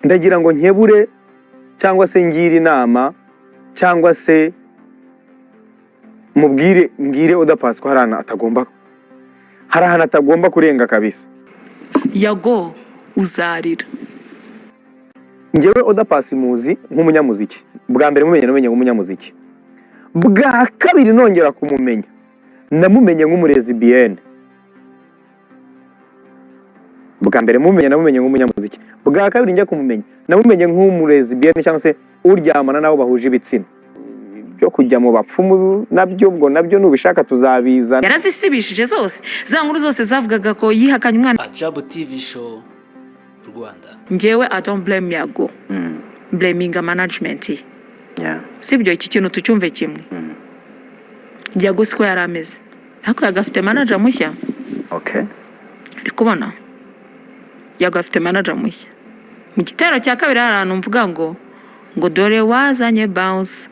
ndagira ngo nkebure cyangwa se ngira inama cyangwa se mbwire Oda Paccy ko hari ahantu atagomba kurenga kabisa. Yago uzarira. Njyewe Oda Paccy muzi nk'umunyamuziki. Bwa mbere mumenye nk'umunyamuziki. Bwa kabiri nongera kumumenya. Namumenye nk'umurezi bien. Bwa mbere namumenye nk'umunyamuziki. Bwa kabiri njya kumumenya. Namumenye nk'umurezi bien cyangwa se uryamana nabo bahuje ibitsina. Byo kujya mu bapfumu nabyo nubishaka tuzabiza. Yarazisibishije zose. Za nkuru zose zavugaga ko yihakanye umwana. Ajabu TV show Rwanda. Njyewe I don't blame Yago. Blaming management. Yeah. Sibyo iki kintu tucyumve kimwe. Yago siko yarameze. Ariko yagafite manager mushya. Okay. Kubona Yago afite manager mushya. Mu gitero cya kabiri arantu mvuga ngo dore wazanye bounce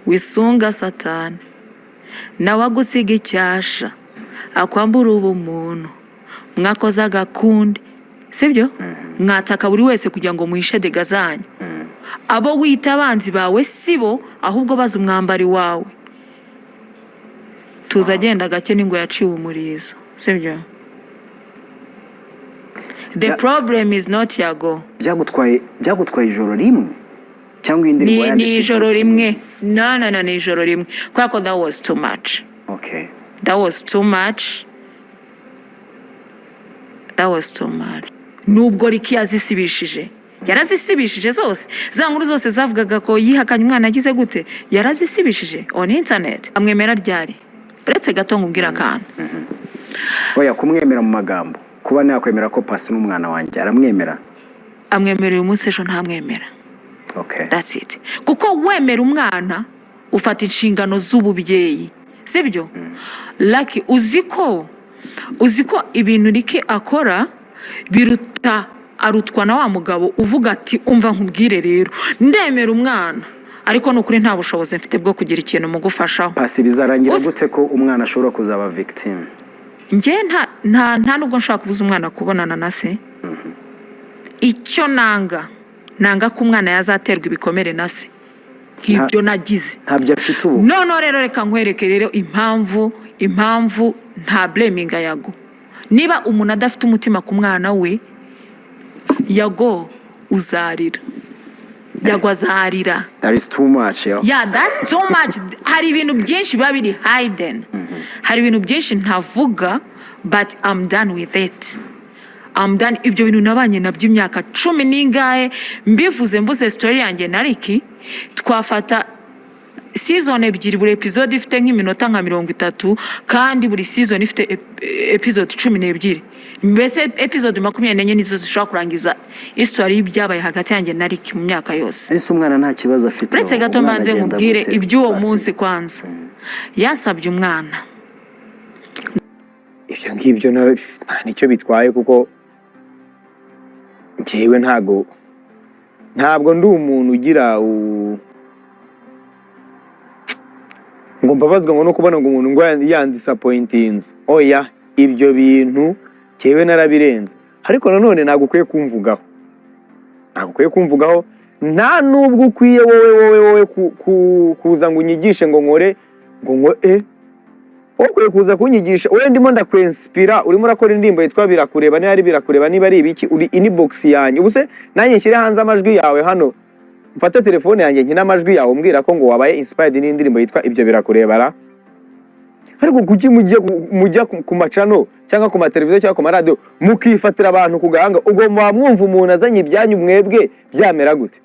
wisunga satani nawe agusiga icyasha akwambura ubumuntu mwakoza agakundi sibyo mwataka buri wese kugira ngo muhishe dega zanyu abo wita abanzi bawe sibo ahubwo baza umwambari wawe tuzagenda gake ningo yaciwe umurizo sibyo. The problem is not Yago. Byagutwaye ijoro rimwe cyangwa indirimbo yanditse ni ijoro rimwe. No ni ijoro rimwe kwako that was too much. Okay. That was too much. Nubwo Riki yazisibishije yarazisibishije zose za nkuru zose zavugaga ko yihakanye umwana agize gute yarazisibishije on internet. Amwemera ryari uretse gato ngubwira kana oya kumwemera mu magambo kuba nakwemera ko Paccy n'umwana wanjye aramwemera amwemereye umunsi ejo ntamwemera. Okay. That's it. Kuko wemera umwana ufata inshingano z'ububyeyi sibyo. Lucky uziko ibintu Riki akora biruta arutwa na wa mugabo uvuga ati umva nkubwire rero ndemera umwana ariko nukuri nta bushobozi mfite bwo kugira ikintu mu gufashaho. Paccy bizarangira gute ko umwana ashobora kuzaba victim? Nje nta nubwo nshaka kubuza umwana kubonana na se. Icyo nanga ko umwana yazaterwa ibikomere na se nk'ibyo nagize ntabyo afite ubu. No rero reka nkwereke rero impamvu nta blaming Yago. Niba umuntu adafite umutima ku mwana we Yago uzarira. Yago azarira. That is too much. Yeah, that's too much. Hari ibintu byinshi babiri hidden. Hari ibintu byinshi ntavuga but I'm done with it. Ibyo bintu nabanye nabyo imyaka 10 n'ingahe mvuze story yanjye na Riki twafata season ebyiri buri episode ifite nk'iminota nka 30 kandi buri season ifite episode 12. Mbese episode 24 nizo zishobora kurangiza history y'ibyabaye hagati yanjye na Riki mu myaka yose. Ese umwana nta kibazo afite. Uretse gato mbanze nkubwire iby'uwo munsi kwanza. Yasabye umwana. Ibyo ngibyo nicyo bitwaye kuko njyewe ntabwo ndi umuntu ugira ngo mbabazwa ngo no kubona ngo umuntu ngo yandisappointings. Oya ibyo bintu njyewe narabirenze ariko nanone nagukwiye kumvugaho nta nubwo ukwiye wowe kuza ngo unyigishe ngo nkore ukwiye kuza kunyigisha wowe ndimo ndakwenspira urimo urakora indirimbo yitwa birakureba niba ari ibiki uri inbox yanjye ubuse nanjye nshyire hanze amajwi yawe hano mfate telefone yanjye nkina amajwi yawe umbwira ko ngo wabaye inspired n'indirimbo yitwa ibyo birakureba ariko kuki mujya ku macano cyangwa ku mateleviziyo cyangwa ku maradiyo mukifatira abantu ku gahanga ubwo mwumva umuntu azanye ibyanyu mwebwe byamera gute?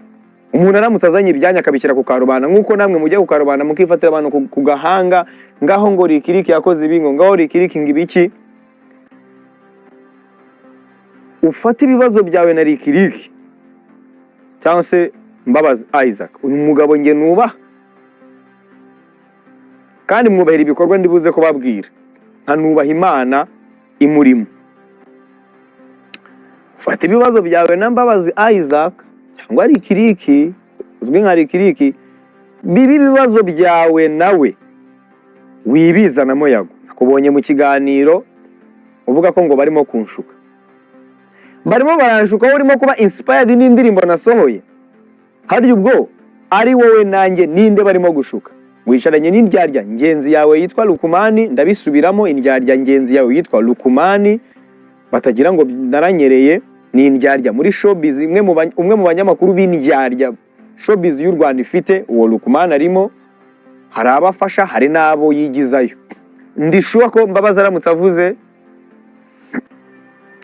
Umuntu aramutse azanye ibyanyu akabishyira ku karubanda nk'uko namwe mujya ku karubanda mukifatira abantu ku gahanga ngaho ngo Riki yakoze ibingo ngaho Riki ngibiki. Ufata ibibazo byawe na Riki cyangwa se Mbabazi Isaac uyu mugabo nge nubaha kandi mwubahira ibikorwa ndibuze ko babwira nkanubaha Imana imurimo. Ufata ibibazo byawe na Mbabazi Isaac cyangwa Riki uzwi nka Riki bibi ibibazo byawe nawe wibizanamo Yago. Nakubonye mu kiganiro uvuga ko ngo barimo kunshuka barimo baranshuka aho urimo kuba inspired n'indirimbo nasohoye. Hari ubwo ari wowe nanjye ninde barimo gushuka? Wicaranye n'indyarya ngenzi yawe yitwa Lukumani, ndabisubiramo, indyarya ngenzi yawe yitwa Lukumani, batagira ngo naranyereye, ni indyarya muri showbiz, umwe mu banyamakuru b'indyarya showbiz y'u Rwanda ifite, uwo Lukumani arimo. Hari abafasha, hari nabo yigizayo. Ndishuwa ko Mbabazi aramutse avuze,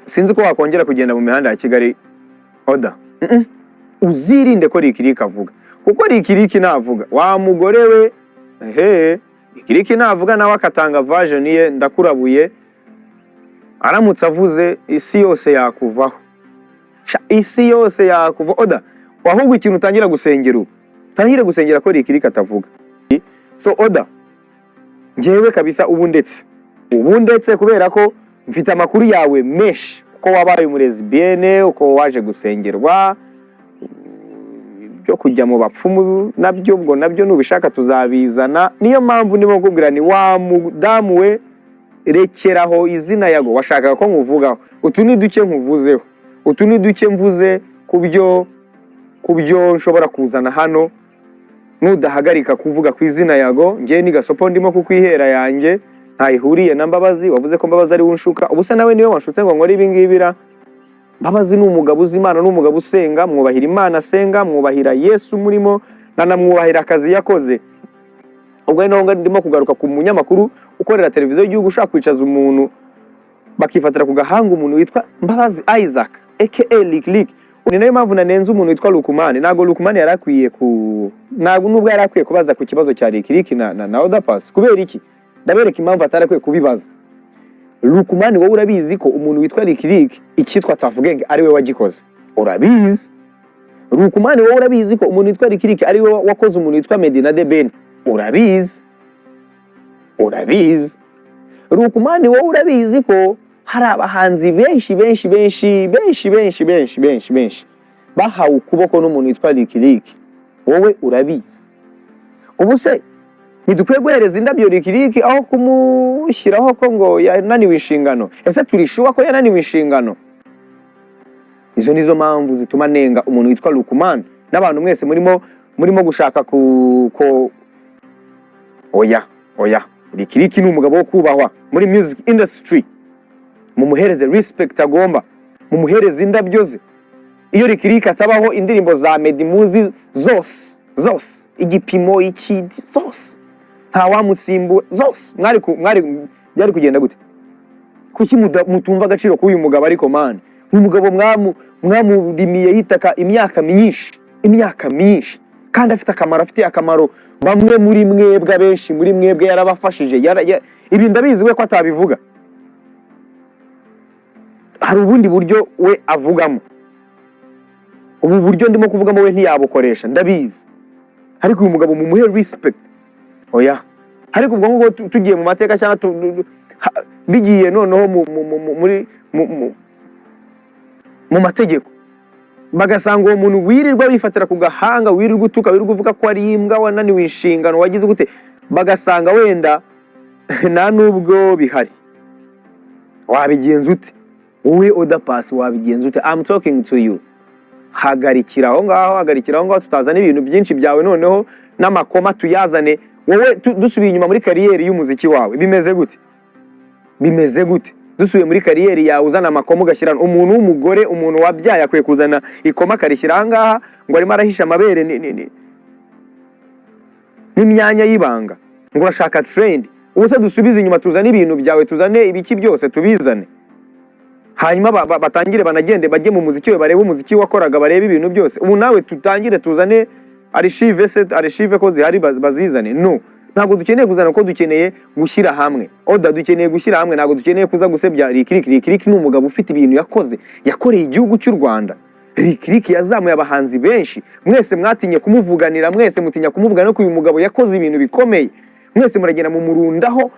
sinzi ko wakongera kugenda mu mihanda ya Kigali Oda. Uzirinde ko Rikiriki avuga, kuko Rikiriki navuga wa mugore we, Rikiriki navuga nawe akatanga version ye, ndakurabuye, aramutse avuze isi yose yakuvaho. Isi yose yakuva. Oda, wahubwo ikintu utangira gusengera, tangira gusengera ko Rikiriki atavuga. So Oda, njyewe kabisa ubu ndetse kubera ko mfite amakuru yawe menshi, uko wabaye umurezi BN, uko waje gusengerwa, byo kujya mu bapfumu nabyo ubwo nabyo nubishaka tuzabizana. Niyo mpamvu ndimo kubwira ni wa mudamu we, rekeraho izina Yago washakaga ko nkuvugaho. Utu ni duke nkuvuzeho, utu ni duke mvuze kubyo nshobora kuzana hano. Nudahagarika kuvuga ku izina Yago, ngiye ni gasopo ndimo kukwihera yanjye, ntayihuriye na Mbabazi. Wavuze ko Mbabazi ari unshuka, ubusa nawe niwe wanshutse ngo nkore ibi ngibira. Mbabazi ni umugabo uzi Imana, ni umugabo usenga, mwubahira Imana asenga, mwubahira Yesu murimo, nanamwubahira akazi yakoze. Ubwo rero ndimo kugaruka ku munyamakuru ukorera televiziyo y'igihugu ushaka kwicaza umuntu bakifatira ku gahanga umuntu witwa Mbabazi Isaac aka Lick. Ni nayo mpamvu nanenze umuntu witwa Lukumani. Nago Lukumani yarakwiye nubwo yarakwiye kubaza ku kibazo cya Rikiriki na Oda Paccy. Kubera iki? Ndabereka impamvu atarakwiye kubibaza. Lukumani, wowe urabizi ko umuntu witwa Rikiriki icyitwa Tafugenge ari we wagikoze? Urabizi? Lukumani, wowe urabizi ko umuntu witwa Rikiriki ari we wakoze umuntu witwa Medina de Ben? Urabizi? Lukumani, wowe urabizi ko hari abahanzi benshi bahawe ukuboko n'umuntu witwa Rikiriki? Wowe urabizi? Ubu se ntidukwiye guhereza indabyo Rikiriki aho kumushyiraho ko ngo yananiwe inshingano? Ese turishuwa ko yananiwe inshingano? Izo nizo mpamvu zituma nenga umuntu witwa Lukumani. N'abantu mwese murimo gushaka ko oya Rikiriki ni umugabo wo kubahwa muri music industry. Mumuhereze respect agomba, mumuhereze indabyo ze. Iyo Rikiriki atabaho, indirimbo za Meddy muzi zose igipimo iki zose nta wamusimbura zose. Byari kugenda gute? Kuki mutumva agaciro k'uyu mugabo? Ariko man, uyu mugabo mwamurimiye hitaka imyaka myinshi, kandi afite akamaro bamwe muri mwebwe, benshi muri mwebwe yarabafashije. Ibi ndabizi we ko atabivuga. Hari ubundi buryo we avugamo, ubu buryo ndimo kuvugamo we ntiyabukoresha, ndabizi. Ariko uyu mugabo mumuhe respect. Oya, ariko ubwo ngo tugiye mu mateka cyangwa bigiye noneho mu mategeko, bagasanga uwo muntu wirirwa wifatira ku gahanga, wirirwa utuka, wirirwa uvuga ko ari imbwa, wananiwe inshingano, wagize gute, bagasanga wenda nta nubwo bihari. Wabigenza ute? Wowe Oda Paccy wabigenza ute? I'm talking to you. Hagarikira aho ngaho, tutazana ibintu byinshi byawe noneho n'amakoma tuyazane. Wowe dusubiye inyuma muri kariyeri y'umuziki wawe, bimeze gute? Dusubiye muri kariyeri yawe uzana amakoma ugashyirana umuntu w'umugore, umuntu wabyaye akwiye kuzana ikoma akarishyira aha ngaha ngo arimo arahisha amabere n'imyanya y'ibanga ngo urashaka trend. Ubu se dusubize inyuma tuzane ibintu byawe, tuzane ibiki byose tubizane, hanyuma batangire banagende bajye mu muziki we, barebe umuziki wakoraga, barebe ibintu byose. Ubu nawe tutangire tuzane archive ko zihari bazizane? No, ntabwo dukeneye kuzana, ko dukeneye gushyira hamwe. Oda, dukeneye gushyira hamwe, ntabwo dukeneye kuza gusebya Rikiriki. Rikiriki ni umugabo ufite ibintu yakoreye igihugu cy'u Rwanda. Rikiriki yazamuye abahanzi benshi, mwese mwatinye kumuvuganira, mwese mutinya kumuvugana ko uyu mugabo yakoze ibintu bikomeye. Mwese muragenda mu murundaho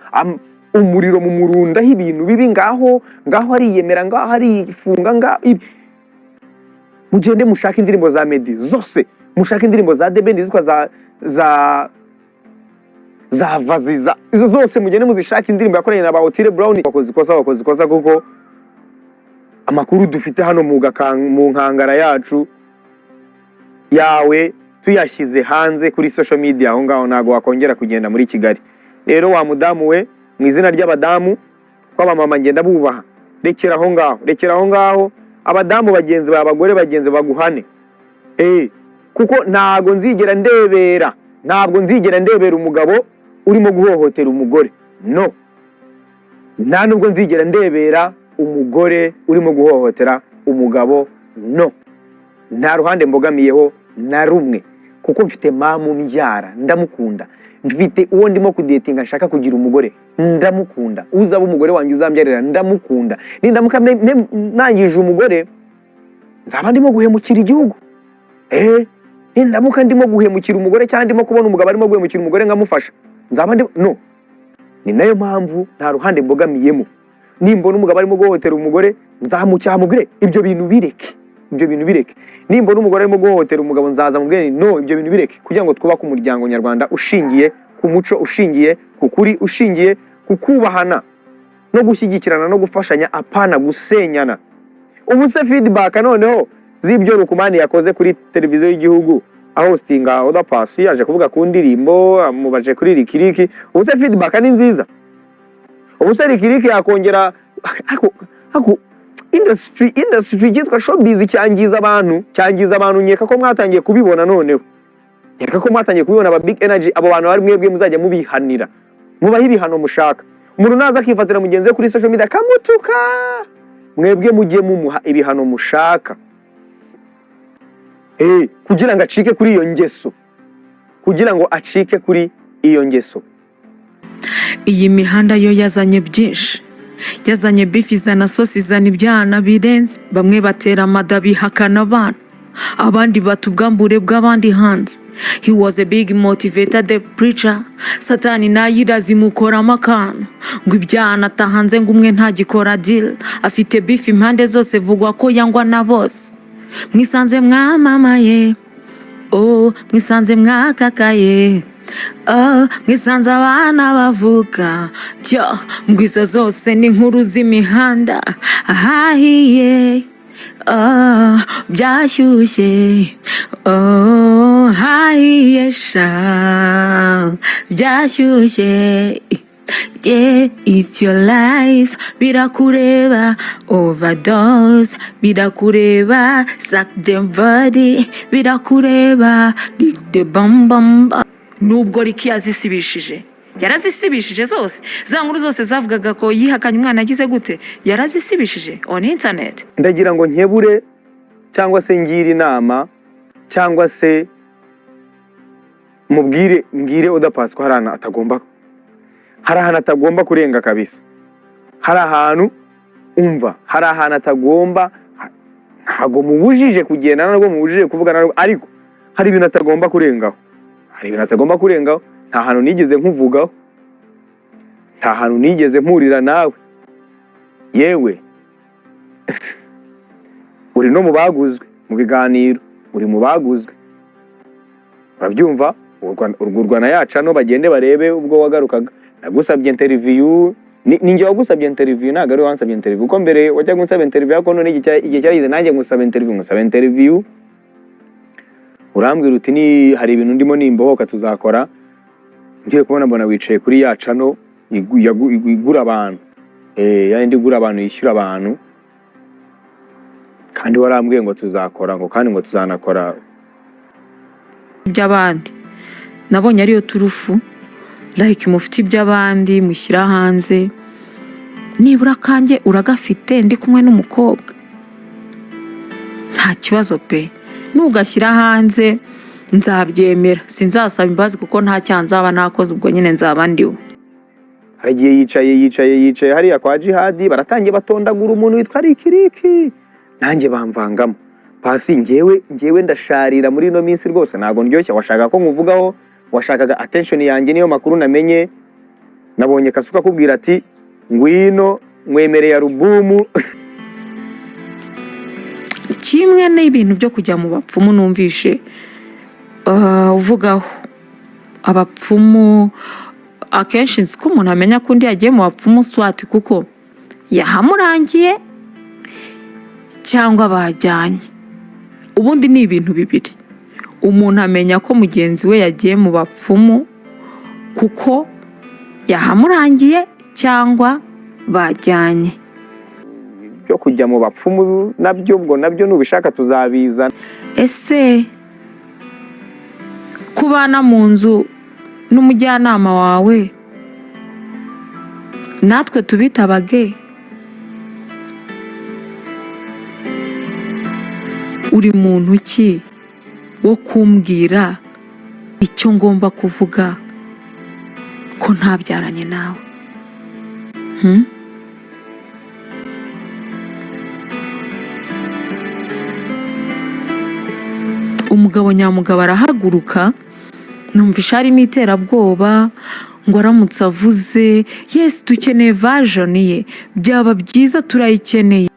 umuriro, mu murundaho ibintu bibi, ngaho ariyemera, ngaho arifunga, mugende mushaka indirimbo za Meddy zose, mushaka indirimbo za The Ben zitwa za Vaziza, izo zose mugende muzishaka. Indirimbo yakoranye na ba Otile Brown wakoze ikosa kuko amakuru dufite hano mu nkangara yacu yawe tuyashyize hanze kuri social media aho ngaho ntago wakongera kugenda muri Kigali. Rero wa mudamu we mu izina ry'abadamu kw'abamama ngenda bubaha, rekera aho ngaho abadamu bagenzi bawe, abagore bagenzi baguhane. Kuko ntago nzigera ndebera umugabo urimo guhohotera umugore, no. Nta nubwo nzigera ndebera umugore urimo guhohotera umugabo, no. Nta ruhande mbogamiyeho na rumwe, kuko mfite mamu mbyara ndamukunda, mfite uwo ndimo kudatinga nshaka kugira umugore ndamukunda, uzaba umugore wanjye uzambyarira ndamukunda. Nindamuka nangije umugore nzaba ndimo guhemukira igihugu. Nindamuka ndimo guhemukira umugore cyangwa ndimo kubona umugabo arimo guhemukira umugore nkamufasha, nzaba ndimo no. Ni nayo mpamvu nta ruhande mbogamiyemo. Nimbona umugabo arimo guhohotera umugore nzamucyamugire, ibyo bintu bireke. Nimbona umugore arimo guhohotera umugabo nzaza mubwire no, ibyo bintu bireke, kugira ngo twubake umuryango nyarwanda ushingiye ku muco, ushingiye ku kuri, ushingiye ku kubahana no gushyigikirana no gufashanya, apana gusenyana. Ubu se feedback noneho z'ibyo Rukumani yakoze kuri televiziyo y'igihugu aho hostinga Oda Paccy yaje kuvuga ku ndirimbo, amubaje kuri Rikiriki. Ubu se feedback ni nziza? Ubu se Rikiriki yakongera industry yitwa showbiz cyangiza abantu, nyeka ko mwatangiye kubibona noneho. Nyeka ko mwatangiye kubibona aba big energy, abo bantu bari mwebwe muzajya mubihanira. Mubaho ibihano mushaka. Umuntu naza akifatira mugenzi we kuri social media kamutuka, mwebwe mujye mumuha ibihano mushaka. Kugira ngo acike kuri iyo ngeso. Iyi mihanda yo yazanye byinshi, yazanye beef, izana sosi, izana ibyana birenze. Bamwe batera amada bihakana abana, abandi batubwambure bw'abandi hanze. He was a big motivator, the preacher. Satani nayirazi mukoramo akantu ngo ibyana atahanze ngo umwe ntagikora deal. Afite beef impande zose, vugwa ko yangwa na bose. Mwisanze mwamamaye, mwisanze mwakakaye, mwisanze abana bavuga tyo, ngwizo zose ni nkuru z'imihanda. Ahahiye byashyushye, hahiye sha byashyushye. Yeah, it's your life, birakureba. Overdose, birakureba. Suck them body, birakureba. Lick the bum bum. Nubwo Riki yarazisibishije zose, za nkuru zose zavugaga ko yihakanye umwana yagize gute, yarazisibishije on internet. Ndagira ngo nkebure cyangwa se ngira inama cyangwa se mbwire Oda Paccy ko hari ahantu atagomba kurenga kabisa. Hari ahantu atagomba, ntago mubujije kugenda, ntabwo mubujije kuvugana, ariko hari ibintu atagomba kurengaho. Nta hantu nigeze nkuvugaho, nta hantu nigeze mpurira nawe, yewe uri no mu baguzwe mu biganiro, uri mu baguzwe, urabyumva. Urwurwana yaca no bagende barebe ubwo wagarukaga. Nagusabye interview, ninjye wagusabye interview, ntago ari wansabye interview. Uko mbere wajya gusaba interview ariko none igihe cyarize nanjye ngusaba interview. Urambwira uti ni hari ibintu ndimo nimbohoka tuzakora. Ngiye kubona mbona wicaye kuri yaca no igura abantu, yandi igura abantu, yishyura abantu, kandi warambwiye ngo tuzakora, ngo kandi ngo tuzanakora by'abandi. Nabonye ariyo turufu, like mufite iby'abandi mushyira hanze. Nibura kanjye uragafite ndi kumwe n'umukobwa, nta kibazo pe. Nugashyira hanze nzabyemera, sinzasaba imbabazi kuko nta cyanzaba nakoze, ubwo nyine nzaba ndiwe. Haragiye yicaye hariya kwa Jihadi, baratangiye batondagura umuntu witwa Rikiriki, nanjye bamvangamo. Paccy njyewe ndasharira muri no minsi rwose, ntago ndyoshya. Washaka ko nkuvugaho, washakaga attention yanjye, niyo makuru namenye. Nabonye Kasuka kubwira ati ngwino mwemereye alubumu. Kimwe n'ibintu byo kujya mu bapfumu numvishe uvugaho abapfumu. Akenshi nzi ko umuntu amenya ko undi yagiye mu bapfumu swati kuko yahamurangiye, cyangwa bajyanye. Ubundi ni ibintu bibiri. Umuntu amenya ko mugenzi we yagiye mu bapfumu kuko yahamurangiye cyangwa bajyanye. Byo kujya mu bapfumu nabyo ubwo nabyo nubishaka tuzabizana. Ese kubana mu nzu n'umujyanama wawe natwe tubitabage, uri muntu ki wo kumbwira icyo ngomba kuvuga ko ntabyaranye nawe? Umugabo nyamugabo arahaguruka, numvisha harimo iterabwoba ngo aramutse avuze yes dukeneye version ye, byaba byiza turayikeneye.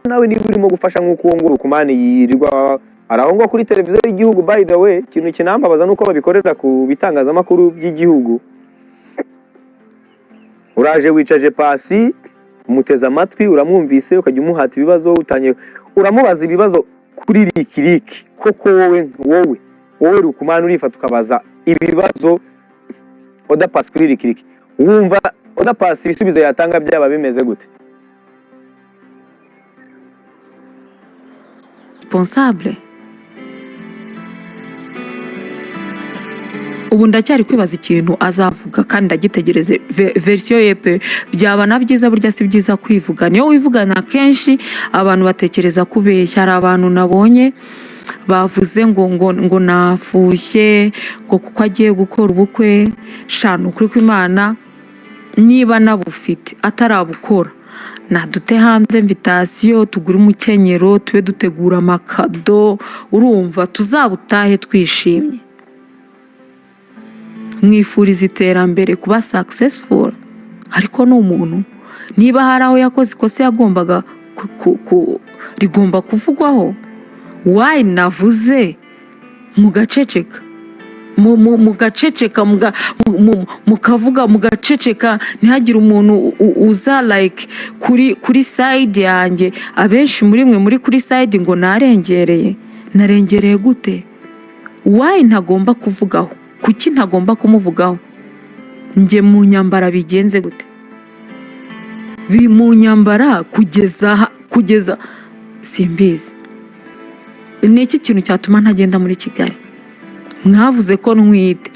Nawe niba urimo gufasha nk'uko uwo Ngurukumani yirirwa arahongwa kuri televiziyo y'igihugu. By the way, ikintu kinambabaza nuko babikorera ku bitangazamakuru by'igihugu. Uraje wicaje Paccy, umuteza amatwi, uramwumvise, ukajya umuhata ibibazo, uramubaza ibibazo kuri rikiriki. Koko wowe Rukumani urifata ukabaza ibibazo Oda Paccy kuri rikiriki, wumva Oda Paccy ibisubizo yatanga byaba bimeze gute? Responsable. Ubu ndacyari kwibaza ikintu azavuga kandi ndagitegereze version yepe. Byaba na byiza, burya si byiza kwivuga. Niyo wivugana kenshi abantu batekereza kubeshya. Hari abantu nabonye bavuze ngo nafushye ngo kuko agiye gukora ubukwe. Shanu kuri kw'Imana niba nabufite atarabukora, nadute hanze invitation, tugure umukenyero, tube dutegura amakado, urumva tuzabutahe twishimye. Mwifuriza iterambere, kuba successful. Ariko no umuntu niba hari aho yakoze ikosa yagombaga rigomba kuvugwaho. Why navuze mugaceceka, mugaceceka, mukavuga mugaceceka, ntihagire umuntu uza like kuri side yanjye. Abenshi muri mwe muri kuri side ngo narengereye gute? Why ntagomba kuvugaho? Kuki ntagomba kumuvugaho? Nje mu nyambara bigenze gute? Mu nyambara kugeza simbizi. Ni iki kintu cyatuma ntagenda muri Kigali? Mwavuze ko ntwite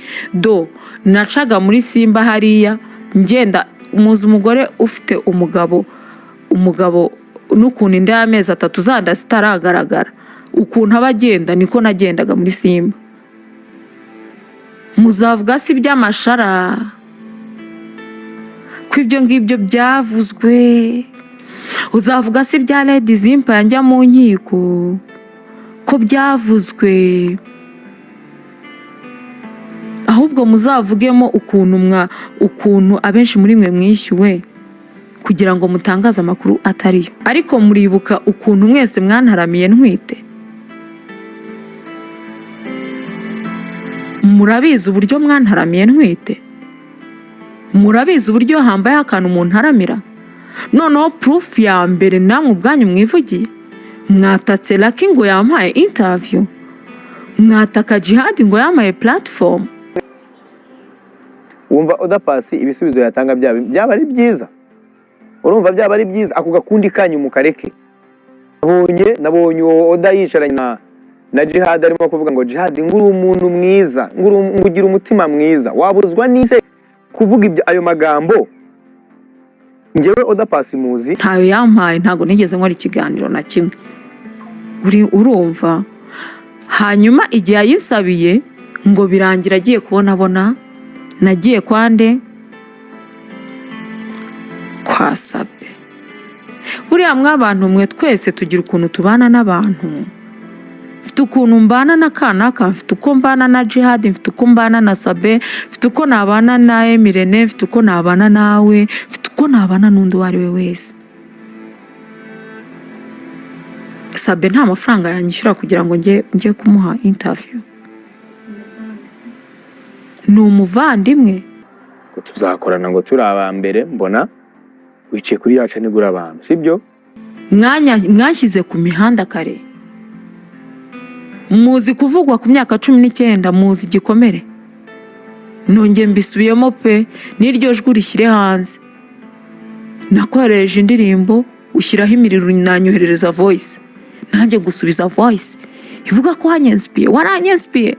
nacaga muri Simba hariya ngenda umuzi umugore ufite umugabo n'ukuntu inda y'amezi 3 zanda zitaragaragara, ukuntu abagenda niko nagendaga muri Simba. Muzavuga si by'amashara kw'ibyo ngibyo byavuzwe? Uzavuga si bya Lady Zimpa yanjya mu nkiko ko byavuzwe? Ahubwo muzavugemo ukuntu abenshi muri mwe mwishyuwe kugira ngo mutangaze amakuru atariyo. Ariko muribuka ukuntu mwese mwantaramiye ntwite? Murabizi uburyo mwantaramiye ntwite? Murabizi uburyo hambaye akantu umuntu aramira? Noneho proof ya mbere namwe ubwanyu mwivugiye. Mwatatse Lucky ngo yampaye interview, mwataka Jihad ngo yampaye platform. Wumva Oda Paccy ibisubizo yatanga byaba ari byiza? Urumva byaba ari byiza? Ako gakundi kanyu mukareke. Nabonye Oda yicaranye na Jihad arimo kuvuga ngo Jihad nguru umuntu mwiza, ngugira umutima mwiza. Wabuzwa nise kuvuga ibyo ayo magambo? Njewe Oda Paccy muzi ntayo yampaye, ntago nigeze nkora ikiganiro na kimwe. Urumva? Hanyuma igihe yayisabiye ngo birangira agiye kubona nagiye kwande kwa Sabe. Buriya mw'abantu mwe twese tugira ukuntu tubana n'abantu. Mfite ukuntu mbana na Kanaka, mfite uko mbana na Jihad, mfite uko mbana na Sabe, mfite uko nabana na Emirene, mfite uko nabana nawe, mfite uko nabana n'undi wari we wese. Sabe nta mafaranga yanyishyura kugira ngo njye kumuha interview. Ni umuvandimwe ko tuzakorana ngo turi abambere. Mbona wicaye kuri yaca nigura abantu, sibyo? mwashyize ku mihanda kare, muzi kuvugwa ku myaka 19, muzi igikomere. Nongeye mbisubiyemo pe, n'iryo jwi rishyire hanze. Nakoresheje indirimbo ushyiraho imiriro nanyoherereza voice, nanjye gusubiza voice ivuga ko wanyensipiye, waranyensipiye.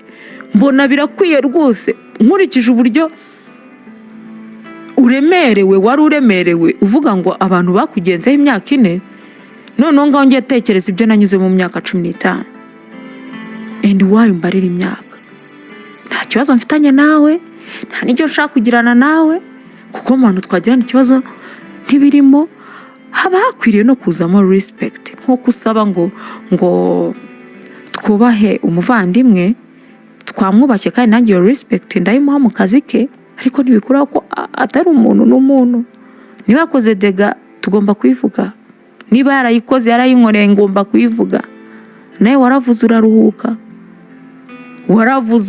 Mbona birakwiye rwose, nkurikije uburyo uremerewe, wari uremerewe uvuga ngo abantu bakugenzeho imyaka 4, noneho ngaho ngiye tekereza ibyo nanyuze mu myaka 15. And why umbarira imyaka? Nta kibazo mfitanye nawe, nta n'icyo nshaka kugirana nawe, kuko mu bantu twagirana ikibazo ntibirimo. Haba hakwiriye no kuzamo respect, nko usaba ngo twubahe umuvandimwe, twamwubashye kandi nanjye iyo respect ndayimuha mu kazi ke, ariko ntibikuraho ko atari umuntu n'umuntu. Niba yakoze dega tugomba kuyivuga, niba yarayikoze yarayinkoreye ngomba kuyivuga. Nawe waravuze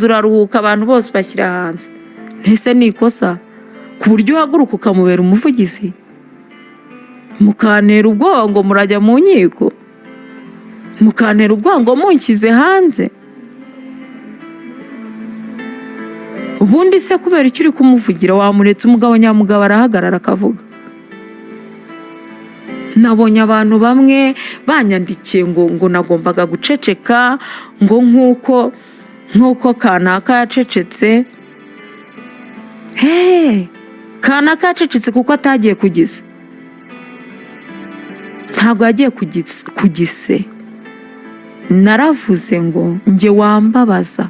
uraruhuka, abantu bose bashyira hanze. Ntese ni ikosa ku buryo uhaguruka ukamubera umuvugizi, mukantera ubwoba ngo murajya mu nkiko, mukantera ubwoba ngo munshyize hanze. Ubundi se kubera icyo uri kumuvugira wamuretse umugabo nyamugabo arahagarara akavuga? Nabonye abantu bamwe banyandikiye ngo nagombaga guceceka, ngo nk'uko kanaka yacecetse. Kanaka yacecetse kuko atagiye kugize, ntabwo yagiye kugise. Naravuze ngo njye wambabaza,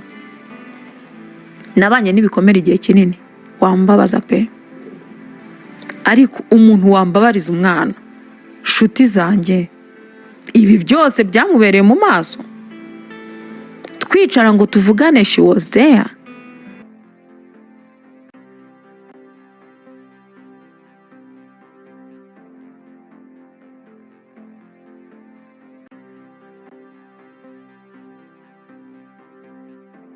nabanye n'ibikomere igihe kinini, wambabaza pe, ariko umuntu wambabariza umwana, nshuti zanjye, ibi byose byamubereye mu maso, twicara ngo tuvugane, she was there.